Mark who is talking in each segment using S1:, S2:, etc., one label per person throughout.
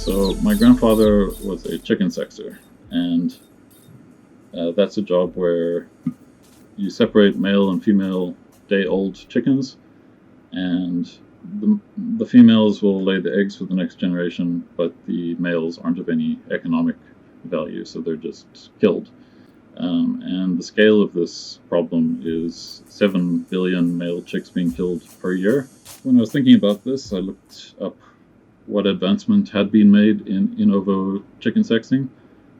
S1: So my grandfather was a chicken sexer, and that's a job where you separate male and female day-old chickens, and the females will lay the eggs for the next generation, but the males aren't of any economic value, so they're just killed. And the scale of this problem is 7 billion male chicks being killed per year. When I was thinking about this, I looked up what advancement had been made in ovo chicken sexing,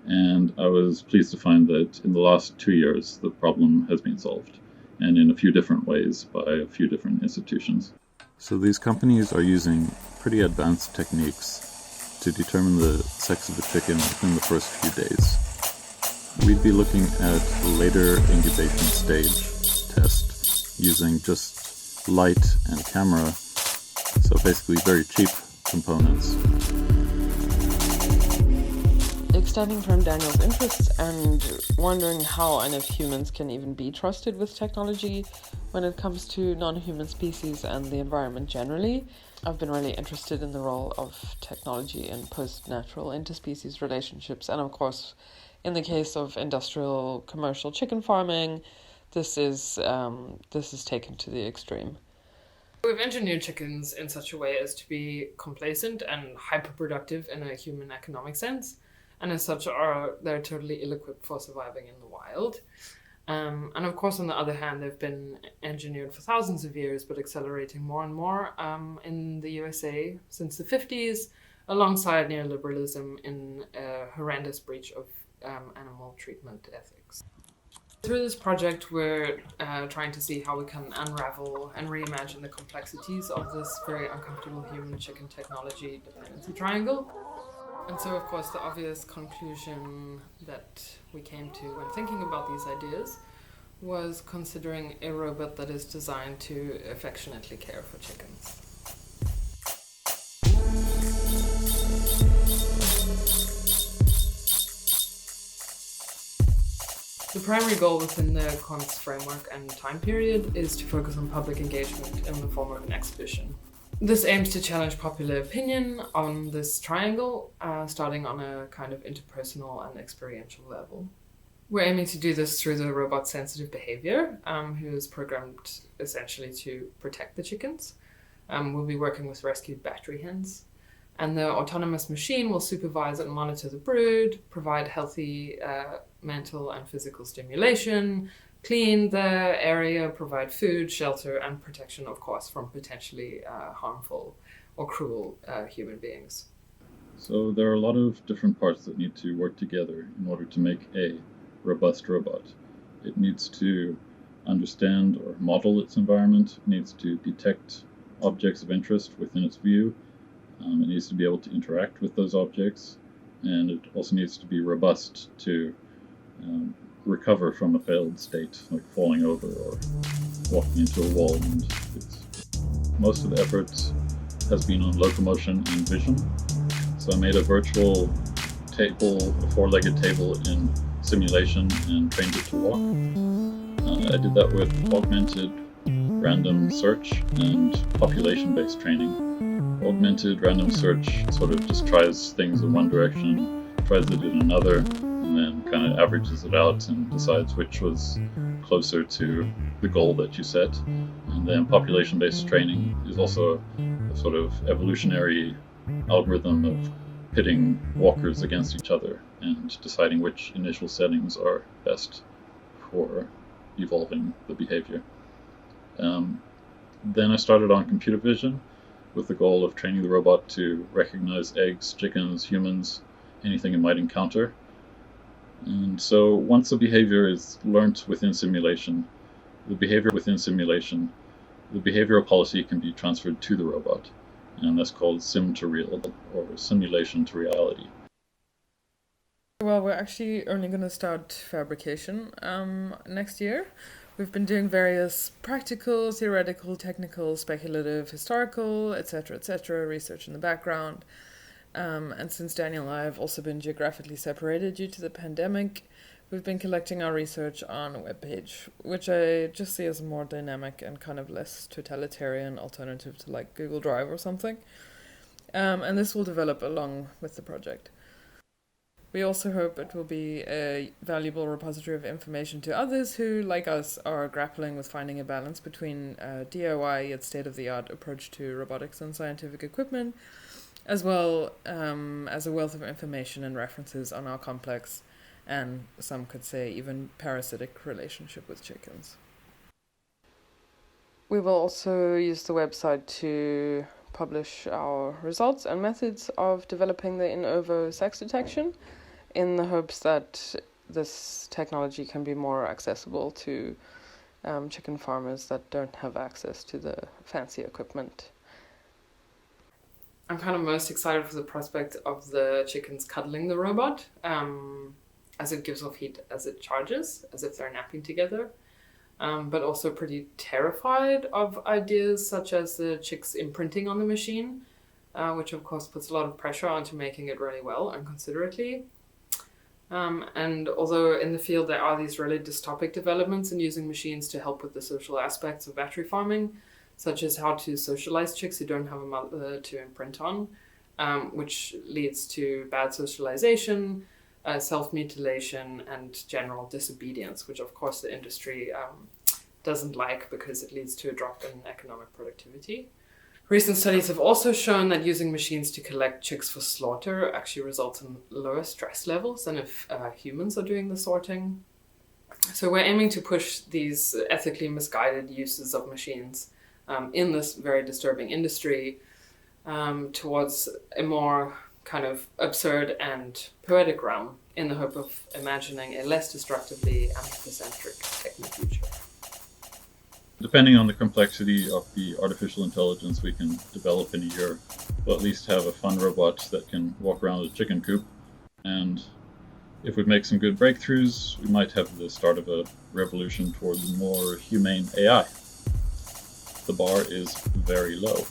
S1: and I was pleased to find that in the last 2 years the problem has been solved, and in a few different ways by a few different institutions. So these companies are using pretty advanced techniques to determine the sex of a chicken within the first few days. We'd be looking at a later incubation stage test using just light and camera, so basically very cheap components.
S2: Extending from Daniel's interests and wondering how and if humans can even be trusted with technology when it comes to non-human species and the environment generally, I've been really interested in the role of technology in post-natural interspecies relationships, and of course in the case of industrial commercial chicken farming, this is taken to the extreme.
S3: We've engineered chickens in such a way as to be complacent and hyperproductive in a human economic sense, and as such they're totally ill-equipped for surviving in the wild. And of course, on the other hand, they've been engineered for thousands of years, but accelerating more and more in the USA since the 50s, alongside neoliberalism in a horrendous breach of animal treatment ethics. Through this project, we're trying to see how we can unravel and reimagine the complexities of this very uncomfortable human-chicken technology dependency triangle. And so, of course, the obvious conclusion that we came to when thinking about these ideas was considering a robot that is designed to affectionately care for chickens. The primary goal within the CONS framework and time period is to focus on public engagement in the form of an exhibition. This aims to challenge popular opinion on this triangle, starting on a kind of interpersonal and experiential level. We're aiming to do this through the robot sensitive behavior, who is programmed essentially to protect the chickens. We'll be working with rescued battery hens. And the autonomous machine will supervise and monitor the brood, provide healthy mental and physical stimulation, clean the area, provide food, shelter, and protection, of course, from potentially harmful or cruel human beings.
S1: So there are a lot of different parts that need to work together in order to make a robust robot. It needs to understand or model its environment, it needs to detect objects of interest within its view, it needs to be able to interact with those objects, and it also needs to be robust to recover from a failed state, like falling over or walking into a wall. And most of the effort has been on locomotion and vision. So I made a virtual table, a four-legged table in simulation, and trained it to walk. I did that with augmented random search and population-based training. Augmented random search sort of just tries things in one direction, tries it in another, and then kind of averages it out and decides which was closer to the goal that you set. And then population-based training is also a sort of evolutionary algorithm of pitting walkers against each other and deciding which initial settings are best for evolving the behavior. Then I started on computer vision with the goal of training the robot to recognize eggs, chickens, humans, anything it might encounter. And so once the behavior is learnt within simulation, the behavioral policy can be transferred to the robot, and that's called sim to real, or simulation to reality.
S2: Well, we're actually only going to start fabrication next year. We've been doing various practical, theoretical, technical, speculative, historical, etc., research in the background. And since Daniel and I have also been geographically separated due to the pandemic, we've been collecting our research on a webpage, which I just see as a more dynamic and kind of less totalitarian alternative to like Google Drive or something. and this will develop along with the project. We also hope it will be a valuable repository of information to others who, like us, are grappling with finding a balance between a DIY yet state-of-the-art approach to robotics and scientific equipment, as well as a wealth of information and references on our complex, and some could say even parasitic, relationship with chickens. We will also use the website to publish our results and methods of developing the in ovo sex detection, in the hopes that this technology can be more accessible to chicken farmers that don't have access to the fancy equipment.
S3: I'm kind of most excited for the prospect of the chickens cuddling the robot, as it gives off heat as it charges, as if they're napping together. But also pretty terrified of ideas such as the chicks imprinting on the machine, which of course puts a lot of pressure onto making it really well and considerately. And although in the field there are these really dystopic developments in using machines to help with the social aspects of battery farming, such as how to socialize chicks who don't have a mother to imprint on, which leads to bad socialization, self-mutilation, and general disobedience, which of course the industry doesn't like because it leads to a drop in economic productivity. Recent studies have also shown that using machines to collect chicks for slaughter actually results in lower stress levels than if humans are doing the sorting. So we're aiming to push these ethically misguided uses of machines in this very disturbing industry towards a more kind of absurd and poetic realm, in the hope of imagining a less destructively anthropocentric techno-future.
S1: Depending on the complexity of the artificial intelligence we can develop in a year, we'll at least have a fun robot that can walk around a chicken coop. And if we make some good breakthroughs, we might have the start of a revolution towards more humane AI. The bar is very low.